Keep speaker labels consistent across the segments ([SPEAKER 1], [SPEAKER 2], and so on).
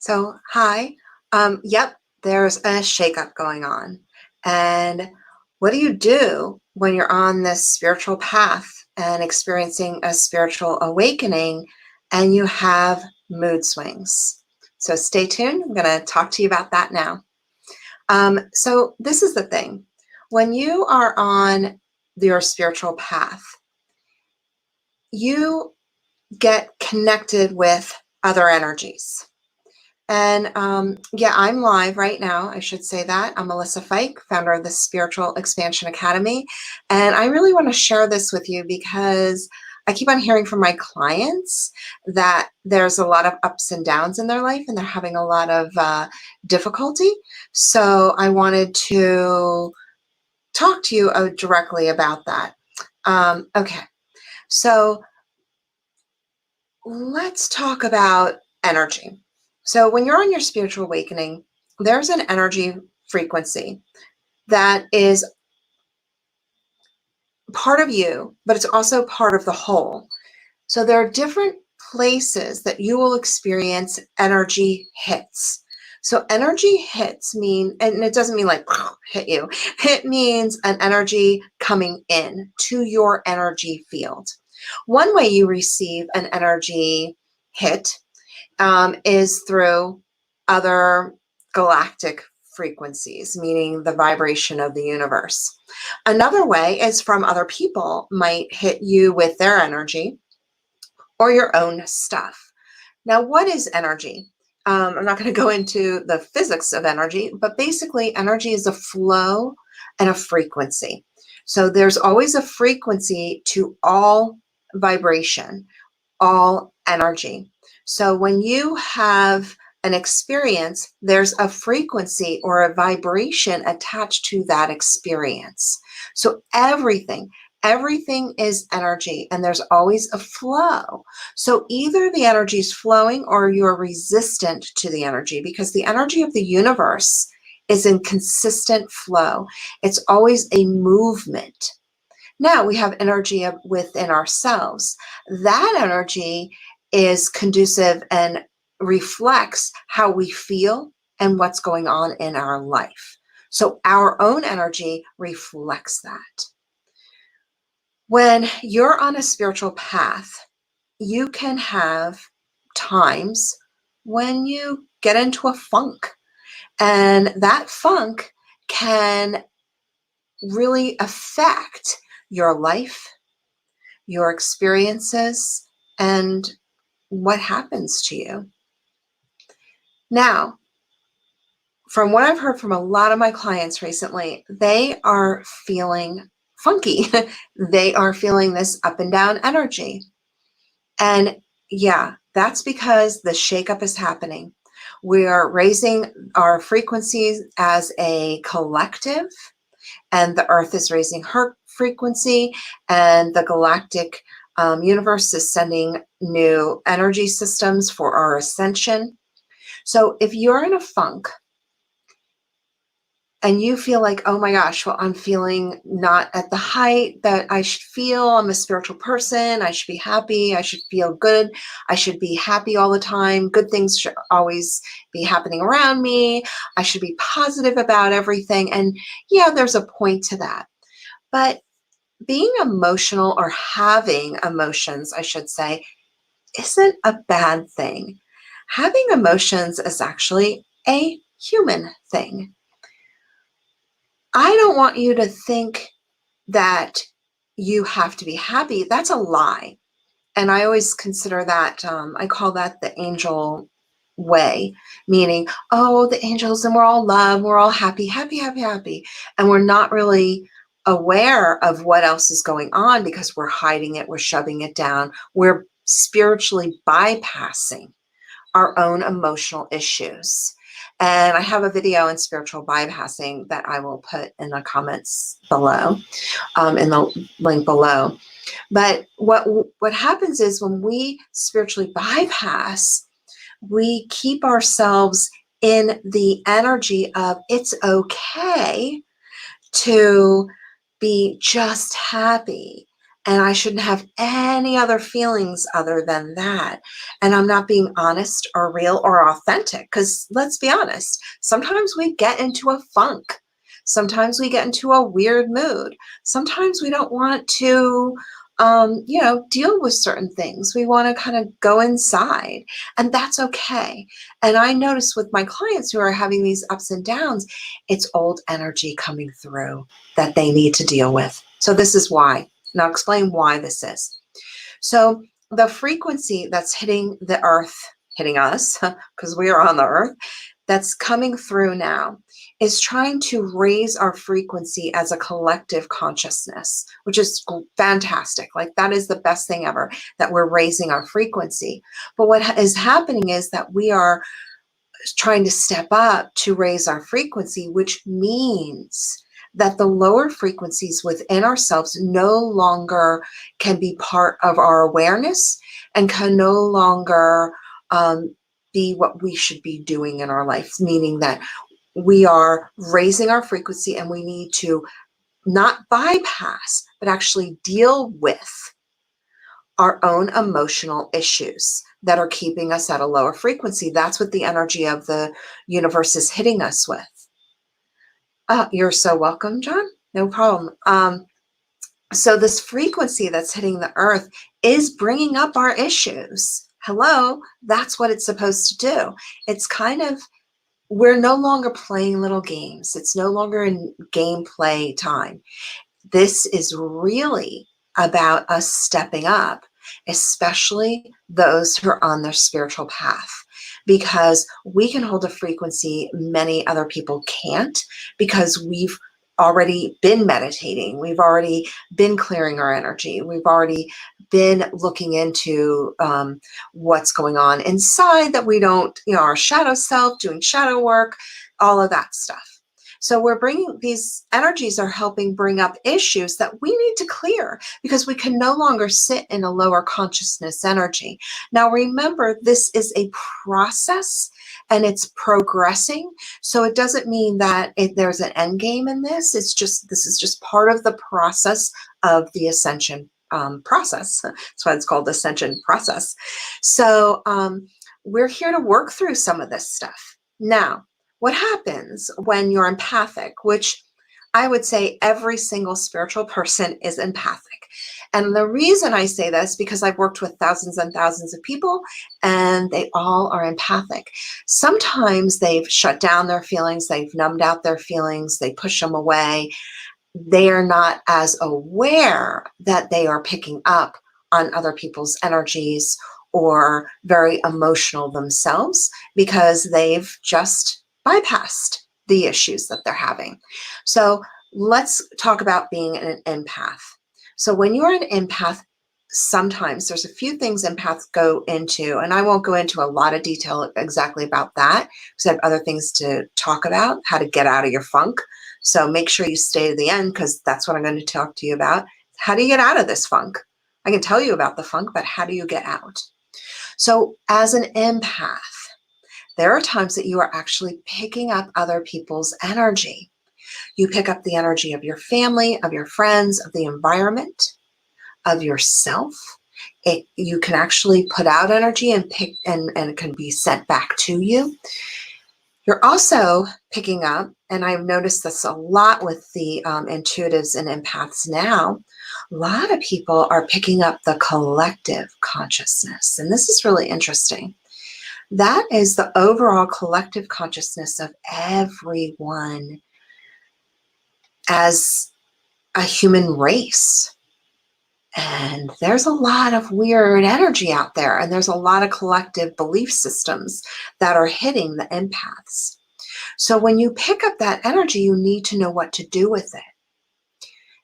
[SPEAKER 1] Hi. Yep, there's a shakeup going on. And what do you do when you're on this spiritual path and experiencing a spiritual awakening and you have mood swings? So stay tuned. I'm going to talk to you about that now. So this is the thing. When you are on your spiritual path, you get connected with other energies. And yeah, I'm live right now. I should say that. I'm Melissa Fike, founder of the Spiritual Expansion Academy. And I really want to share this with you because I keep on hearing from my clients that there's a lot of ups and downs in their life and they're having a lot of difficulty. So I wanted to talk to you directly about that. Okay, so let's talk about energy. So when you're on your spiritual awakening, there's an energy frequency that is part of you, but it's also part of the whole. So there are different places that you will experience energy hits. So energy hits mean, and it doesn't mean like hit you, it means an energy coming in to your energy field. One way you receive an energy hit is through other galactic frequencies, meaning the vibration of the universe. Another way is from other people might hit you with their energy or your own stuff. Now, what is energy? I'm not going to go into the physics of energy, but basically energy is a flow and a frequency. So there's always a frequency to all vibration, all energy. So when you have an experience, there's a frequency or a vibration attached to that experience. So everything is energy and there's always a flow. So either the energy is flowing or you're resistant to the energy because the energy of the universe is in consistent flow. It's always a movement. Now we have energy within ourselves. That energy is conducive and reflects how we feel and what's going on in our life. So our own energy reflects that. When you're on a spiritual path, you can have times when you get into a funk, and that funk can really affect your life, your experiences, and what happens to you. Now, from what I've heard from a lot of my clients recently, they are feeling funky. They are feeling this up and down energy. And yeah, that's because the shakeup is happening. We are raising our frequencies as a collective, and the earth is raising her frequency, and the galactic universe is sending new energy systems for our ascension. So if you're in a funk and you feel like, oh my gosh, well, I'm feeling not at the height that I should feel. I'm a spiritual person. I should be happy. I should feel good. I should be happy all the time. Good things should always be happening around me. I should be positive about everything. And yeah, there's a point to that. But being emotional, or having emotions, I should say, isn't a bad thing. Having emotions is actually a human thing. I don't want you to think that you have to be happy. That's a lie. And I always consider that, I call that the angel way, meaning, oh, the angels, and we're all love, we're all happy, happy, happy, happy. And we're not really aware of what else is going on because we're hiding it, we're shoving it down, we're spiritually bypassing our own emotional issues. And I have a video on spiritual bypassing that I will put in the comments below, in the link below. But what happens is when we spiritually bypass, we keep ourselves in the energy of it's okay to be just happy And I shouldn't have any other feelings other than that. And I'm not being honest or real or authentic, because let's be honest, sometimes we get into a funk. Sometimes we get into a weird mood. Sometimes we don't want to, deal with certain things. We want to kind of go inside, and that's okay. And I notice with my clients who are having these ups and downs, it's old energy coming through that they need to deal with. So this is why. And I'll explain why this is. So the frequency that's hitting the earth, hitting us, because we are on the earth, that's coming through now is trying to raise our frequency as a collective consciousness, which is fantastic. Like, that is the best thing ever, that we're raising our frequency. But what is happening is that we are trying to step up to raise our frequency, which means that the lower frequencies within ourselves no longer can be part of our awareness and can no longer be what we should be doing in our life, meaning that we are raising our frequency and we need to not bypass, but actually deal with our own emotional issues that are keeping us at a lower frequency. That's what the energy of the universe is hitting us with. You're so welcome, John. No problem. So this frequency that's hitting the earth is bringing up our issues. Hello, that's what it's supposed to do. It's kind of, we're no longer playing little games. It's no longer in gameplay time. This is really about us stepping up, especially those who are on their spiritual path, because we can hold a frequency many other people can't, because we've already been meditating. We've already been clearing our energy. We've already been looking into what's going on inside that we don't, our shadow self, doing shadow work, all of that stuff. So we're bringing, these energies are helping bring up issues that we need to clear, because we can no longer sit in a lower consciousness energy. Now, remember, this is a process and it's progressing. So it doesn't mean that there's an end game in this. It's just, this is just part of the process of the ascension process. That's why it's called the ascension process. So we're here to work through some of this stuff. Now, what happens when you're empathic, which I would say every single spiritual person is empathic. And the reason I say this, because I've worked with thousands and thousands of people and they all are empathic. Sometimes they've shut down their feelings, they've numbed out their feelings, they push them away. They are not as aware that they are picking up on other people's energies or very emotional themselves, because they've just bypassed the issues that they're having. So let's talk about being an empath. So when you're an empath, sometimes there's a few things empaths go into, and I won't go into a lot of detail exactly about that, because I have other things to talk about, how to get out of your funk. So make sure you stay to the end, because that's what I'm going to talk to you about. How do you get out of this funk? I can tell you about the funk, but how do you get out? So as an empath, there are times that you are actually picking up other people's energy. You pick up the energy of your family, of your friends, of the environment, of yourself. You can actually put out energy and pick, and it can be sent back to you. You're also picking up, and I've noticed this a lot with the intuitives and empaths now, a lot of people are picking up the collective consciousness. And this is really interesting. That is the overall collective consciousness of everyone as a human race. And there's a lot of weird energy out there, and there's a lot of collective belief systems that are hitting the empaths. So when you pick up that energy, you need to know what to do with it.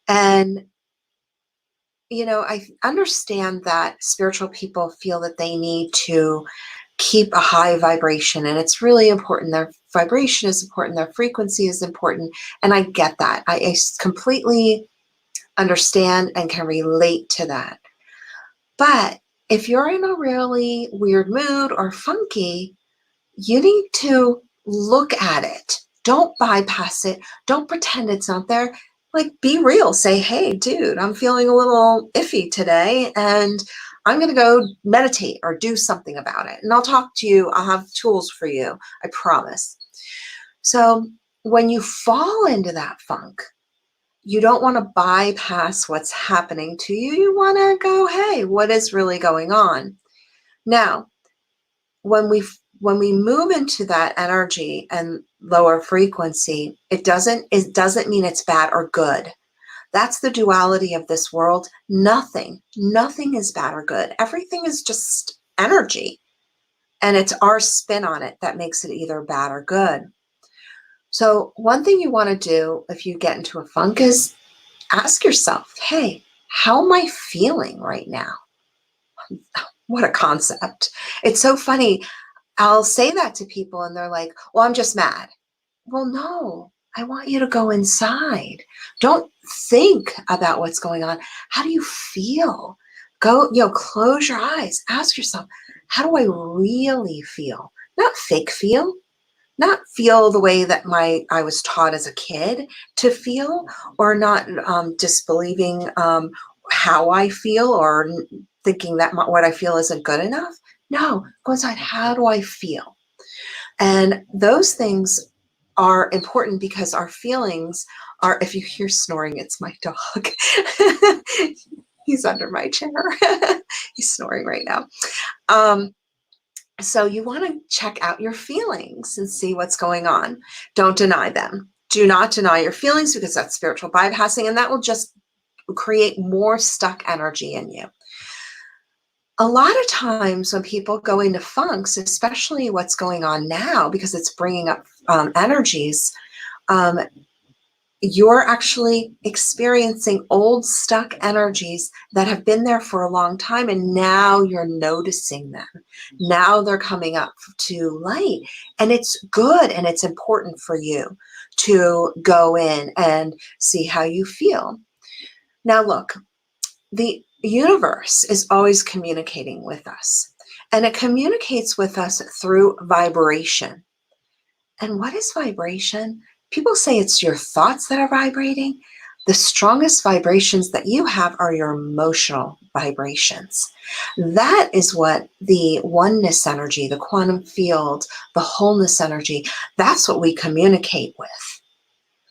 [SPEAKER 1] And I understand that spiritual people feel that they need to keep a high vibration, and it's really important. Their vibration is important, their frequency is important, and I get that. I completely understand and can relate to that. But if you're in a really weird mood or funky, you need to look at it. Don't bypass it. Don't pretend it's not there. like, be real. Say, hey, dude, I'm feeling a little iffy today, and I'm going to go meditate or do something about it. And I'll talk to you. I'll have tools for you. I promise. So when you fall into that funk, you don't want to bypass what's happening to you. You want to go, hey, what is really going on? Now, when we move into that energy and lower frequency, it doesn't mean it's bad or good. That's the duality of this world. Nothing is bad or good. Everything is just energy. And it's our spin on it that makes it either bad or good. So one thing you want to do if you get into a funk is ask yourself, hey, how am I feeling right now? What a concept. It's so funny. I'll say that to people and they're like, well, I'm just mad. Well, no, I want you to go inside. Don't think about what's going on. How do you feel? Go, close your eyes. Ask yourself, how do I really feel? Not fake feel. Not feel the way that I was taught as a kid to feel, or not disbelieving how I feel, or thinking that what I feel isn't good enough. No, go inside. How do I feel? And those things are important because our feelings are, if you hear snoring, it's my dog. He's under my chair. He's snoring right now. So you want to check out your feelings and see what's going on. Don't deny them. Do not deny your feelings, because that's spiritual bypassing, and that will just create more stuck energy in you. A lot of times when people go into funks, especially what's going on now, because it's bringing up energies, you're actually experiencing old stuck energies that have been there for a long time, and now you're noticing them. Now they're coming up to light, and it's good and it's important for you to go in and see how you feel. Now look, the universe is always communicating with us, and it communicates with us through vibration. And what is vibration? People say it's your thoughts that are vibrating. The strongest vibrations that you have are your emotional vibrations. That is what the oneness energy, the quantum field, the wholeness energy, that's what we communicate with.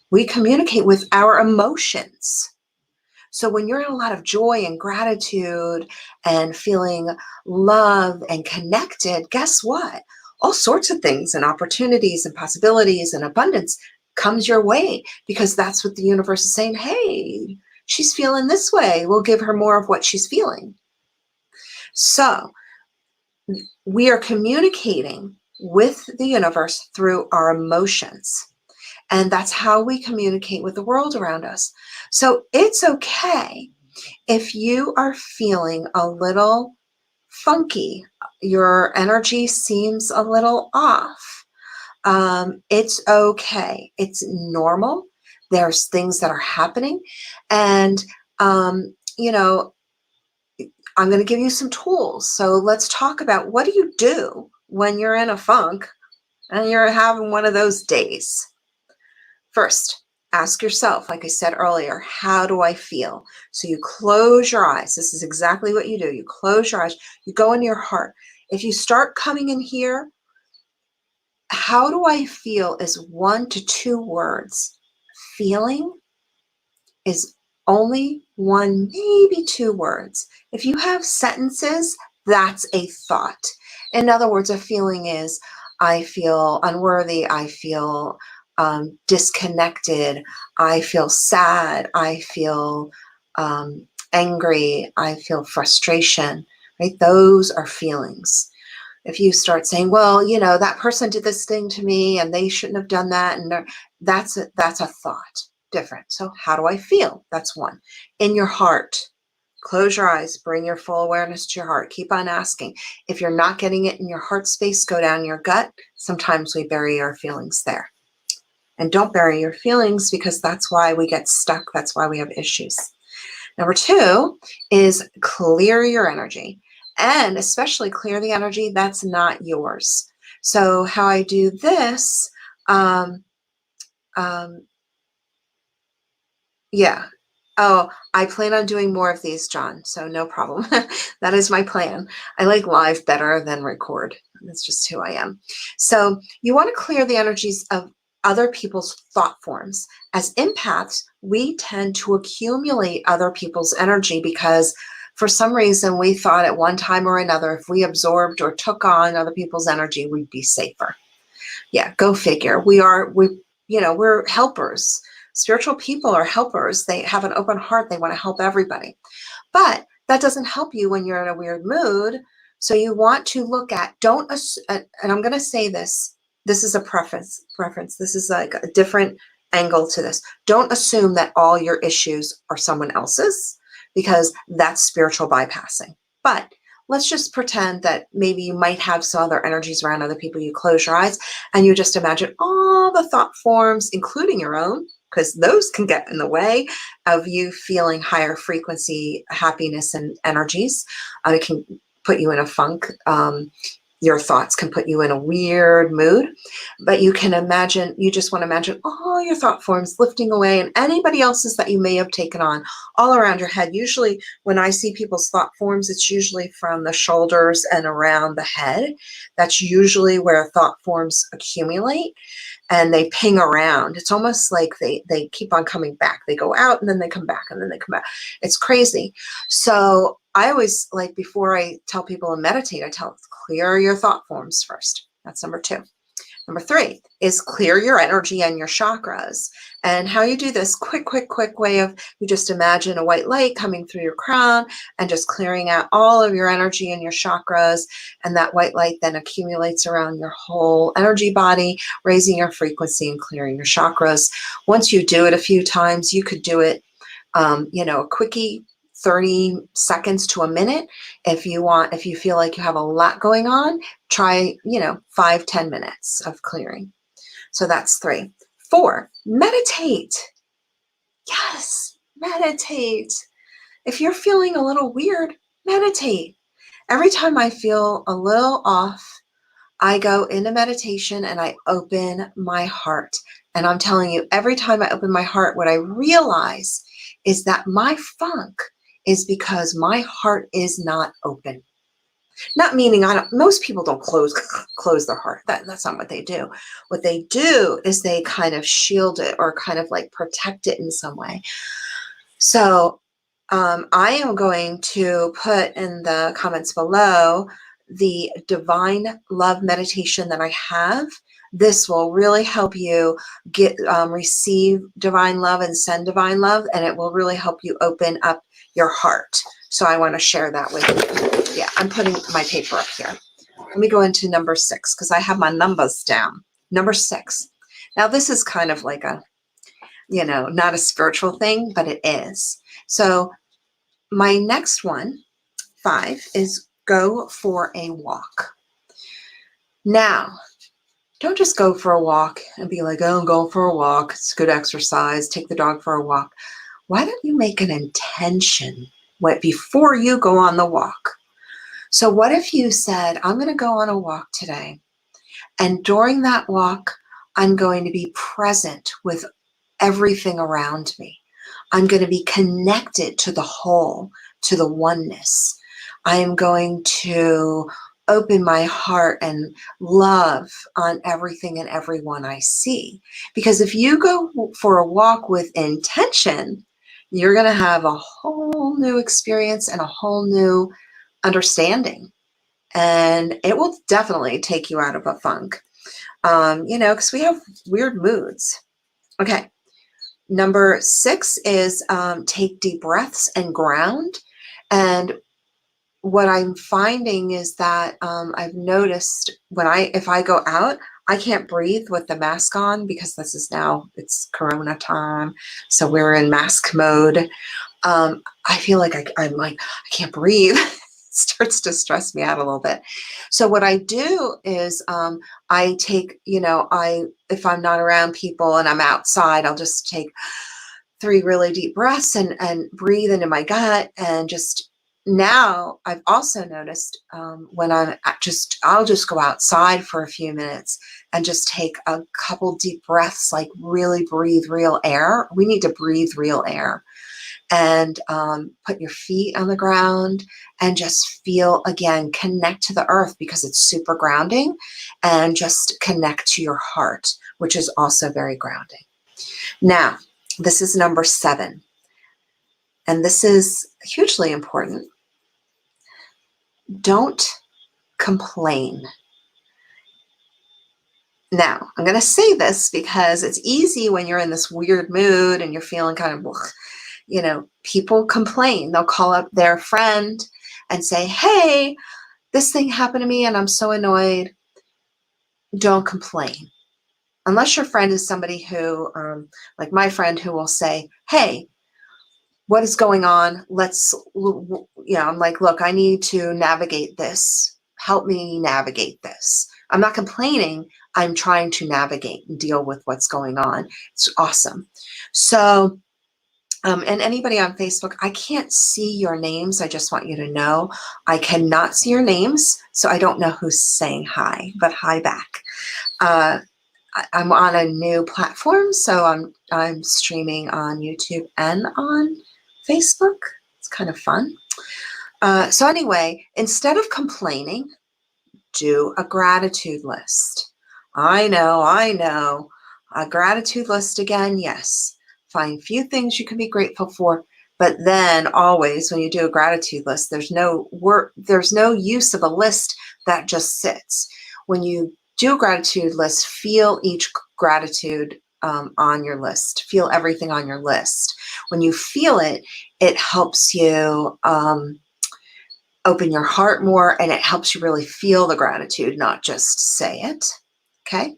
[SPEAKER 1] We communicate with our emotions. So when you're in a lot of joy and gratitude and feeling love and connected, guess what? All sorts of things and opportunities and possibilities and abundance comes your way, because that's what the universe is saying. Hey, she's feeling this way. We'll give her more of what she's feeling. So we are communicating with the universe through our emotions. And that's how we communicate with the world around us. So it's okay if you are feeling a little funky, your energy seems a little off. It's okay. It's normal. There's things that are happening. And, I'm going to give you some tools. So let's talk about, what do you do when you're in a funk and you're having one of those days? First, ask yourself, like I said earlier, how do I feel? So you close your eyes. This is exactly what you do. You close your eyes. You go into your heart. If you start coming in here, how do I feel is 1 to 2 words. Feeling is only 1, maybe 2 words. If you have sentences, that's a thought. In other words, a feeling is, I feel unworthy, I feel disconnected, I feel sad, I feel angry, I feel frustration, right? Those are feelings. If you start saying, well, that person did this thing to me and they shouldn't have done that, and that's a thought. Different. So how do I feel? That's 1. In your heart, close your eyes, bring your full awareness to your heart. Keep on asking. If you're not getting it in your heart space, go down your gut. Sometimes we bury our feelings there. And don't bury your feelings, because that's why we get stuck. That's why we have issues. Number 2 is clear your energy, and especially clear the energy that's not yours. So how I do this, Yeah. Oh, I plan on doing more of these, John, so no problem. That is my plan. I like live better than record. That's just who I am. So you want to clear the energies of other people's thought forms. As empaths, we tend to accumulate other people's energy because for some reason we thought at one time or another, if we absorbed or took on other people's energy, we'd be safer. Yeah, go figure. We're helpers. Spiritual people are helpers. They have an open heart. They want to help everybody. But that doesn't help you when you're in a weird mood. So you want to look at, and I'm going to say this, this is a preference. This is like a different angle to this. Don't assume that all your issues are someone else's, because that's spiritual bypassing. But let's just pretend that maybe you might have some other energies around other people. You close your eyes and you just imagine all the thought forms, including your own, because those can get in the way of you feeling higher frequency happiness and energies. It can put you in a funk. Your thoughts can put you in a weird mood, but you just want to imagine all your thought forms lifting away and anybody else's that you may have taken on all around your head. Usually when I see people's thought forms, it's usually from the shoulders and around the head. That's usually where thought forms accumulate and they ping around. It's almost like they keep on coming back. They go out and then they come back and then they come back. It's crazy. So I always, like, before I tell people to meditate, I tell clear your thought forms first. That's number 2. Number 3 is clear your energy and your chakras. And how you do this, quick way of, you just imagine a white light coming through your crown and just clearing out all of your energy and your chakras. And that white light then accumulates around your whole energy body, raising your frequency and clearing your chakras. Once you do it a few times, you could do it, a quickie, 30 seconds to a minute. If you feel like you have a lot going on, try, 5-10 minutes of clearing. So that's 3. 4, meditate. Yes, meditate. If you're feeling a little weird, meditate. Every time I feel a little off, I go into meditation and I open my heart. And I'm telling you, every time I open my heart, what I realize is that my funk is because my heart is not open. Not meaning most people don't close their heart. That's not what they do. What they do is they kind of shield it or kind of like protect it in some way. So I am going to put in the comments below the divine love meditation that I have. This will really help you receive divine love and send divine love, and it will really help you open up your heart. So I want to share that with you. Yeah, I'm putting my paper up here. Let me go into number 6 because I have my numbers down. Number 6. Now this is kind of like a, not a spiritual thing, but it is. So my next one, 5, is go for a walk. Now, don't just go for a walk and be like, oh, go for a walk. It's good exercise. Take the dog for a walk. Why don't you make an intention before you go on the walk? So what if you said, I'm going to go on a walk today, and during that walk, I'm going to be present with everything around me. I'm going to be connected to the whole, to the oneness. I am going to open my heart and love on everything and everyone I see. Because if you go for a walk with intention, you're going to have a whole new experience and a whole new understanding. And it will definitely take you out of a funk, because we have weird moods. Okay. Number 6 is take deep breaths and ground. And what I'm finding is that I've noticed if I go out, I can't breathe with the mask on because it's Corona time. So we're in mask mode. I feel like I can't breathe. It starts to stress me out a little bit. So what I do is I take, if I'm not around people and I'm outside, I'll just take 3 really deep breaths and breathe into my gut and just Now I've also noticed when I'll just go outside for a few minutes and just take a couple deep breaths, like really breathe real air. We need to breathe real air. And put your feet on the ground and just feel, again, connect to the earth because it's super grounding, and just connect to your heart, which is also very grounding. Now, this is number 7, and this is hugely important. Don't complain. Now, I'm going to say this because it's easy when you're in this weird mood and you're feeling kind of, people complain. They'll call up their friend and say, hey, this thing happened to me and I'm so annoyed. Don't complain. Unless your friend is somebody who, like my friend, who will say, hey, what is going on? I'm like, look, I need to navigate this. Help me navigate this. I'm not complaining. I'm trying to navigate and deal with what's going on. It's awesome. So, and anybody on Facebook, I can't see your names. I just want you to know I cannot see your names, so I don't know who's saying hi, but hi back. I'm on a new platform, so I'm streaming on YouTube and on Facebook. It's kind of fun. So anyway, instead of complaining, do a gratitude list. I know. A gratitude list again, yes. Find few things you can be grateful for, but then always when you do a gratitude list, there's no use of a list that just sits. When you do a gratitude list, feel each gratitude on your list. Feel everything on your list. When you feel it, it helps you open your heart more, and it helps you really feel the gratitude, not just say it. Okay?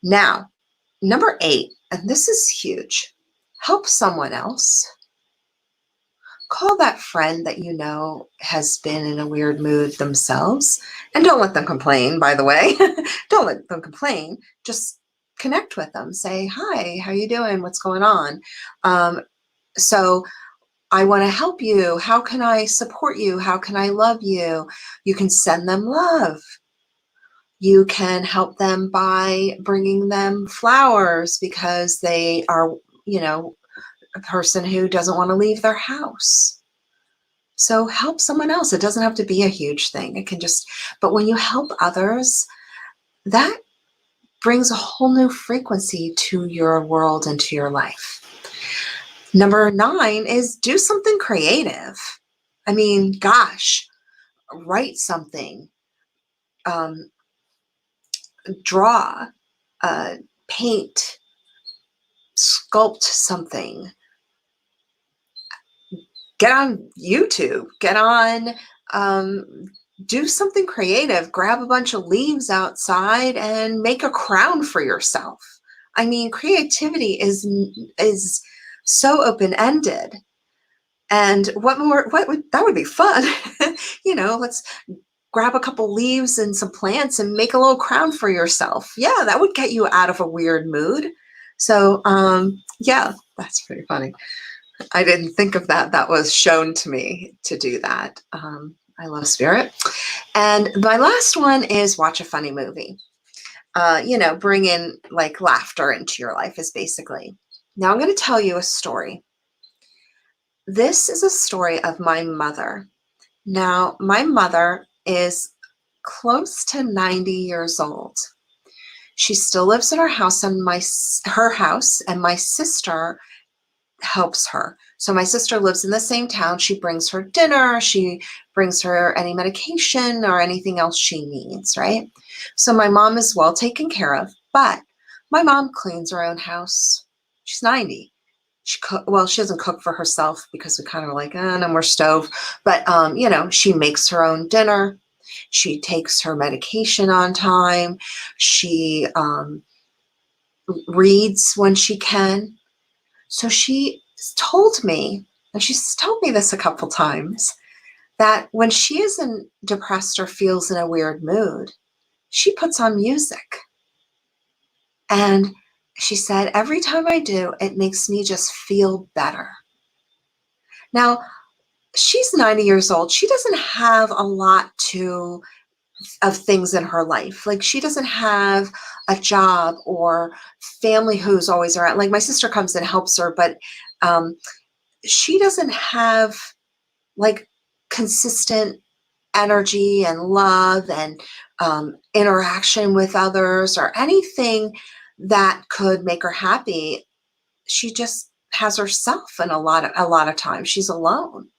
[SPEAKER 1] Now, number 8, and this is huge. Help someone else. Call that friend that you know has been in a weird mood themselves, and don't let them complain, by the way. Don't let them complain. Just connect with them. Say, hi, how you doing? What's going on? So I want to help you. How can I support you? How can I love you? You can send them love. You can help them by bringing them flowers because they are, a person who doesn't want to leave their house. So help someone else. It doesn't have to be a huge thing. It can just, but when you help others, that brings a whole new frequency to your world and to your life. Number 9 is do something creative. I mean, gosh, write something, draw, paint, sculpt something. Get on YouTube, do something creative. Grab a bunch of leaves outside and make a crown for yourself. I mean, creativity is so open-ended. And that would be fun. Let's grab a couple leaves and some plants and make a little crown for yourself. Yeah, that would get you out of a weird mood. So, yeah, that's pretty funny. I didn't think of that. That was shown to me to do that. I love spirit. And my last one is watch a funny movie. Bring in like laughter into your life is basically. Now I'm going to tell you a story. This is a story of my mother. Now, my mother is close to 90 years old. She still lives in her house, and my sister helps her. So my sister lives in the same town. She brings her dinner. She brings her any medication or anything else she needs, right? So my mom is well taken care of, but my mom cleans her own house. She's 90. She doesn't cook for herself because we kind of like, no more stove. But, she makes her own dinner. She takes her medication on time. She reads when she can. So she told me, and she's told me this a couple times, that when she isn't depressed or feels in a weird mood, she puts on music. And she said, every time I do, it makes me just feel better. Now, she's 90 years old. She doesn't have a lot of things in her life. Like, she doesn't have a job or family who's always around. Like, my sister comes and helps her, but she doesn't have like consistent energy and love and interaction with others or anything that could make her happy. She just has herself, and a lot of times she's alone.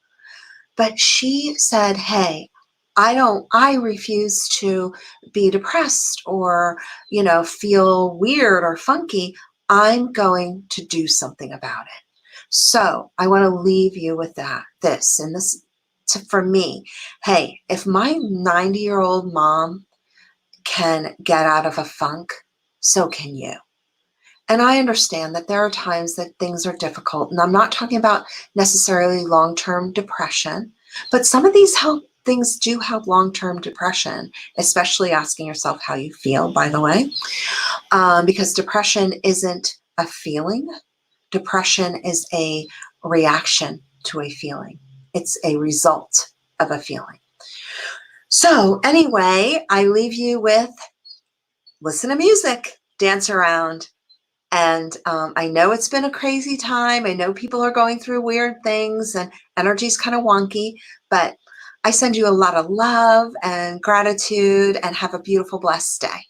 [SPEAKER 1] But she said, hey, I refuse to be depressed or, feel weird or funky. I'm going to do something about it. So I want to leave you with for me. Hey, if my 90-year-old mom can get out of a funk, so can you. And I understand that there are times that things are difficult. And I'm not talking about necessarily long-term depression, but some of these things do help long-term depression, especially asking yourself how you feel, by the way, because depression isn't a feeling. Depression is a reaction to a feeling. It's a result of a feeling. So anyway, I leave you with listen to music, dance around. And I know it's been a crazy time. I know people are going through weird things and energy's kind of wonky, but I send you a lot of love and gratitude and have a beautiful, blessed day.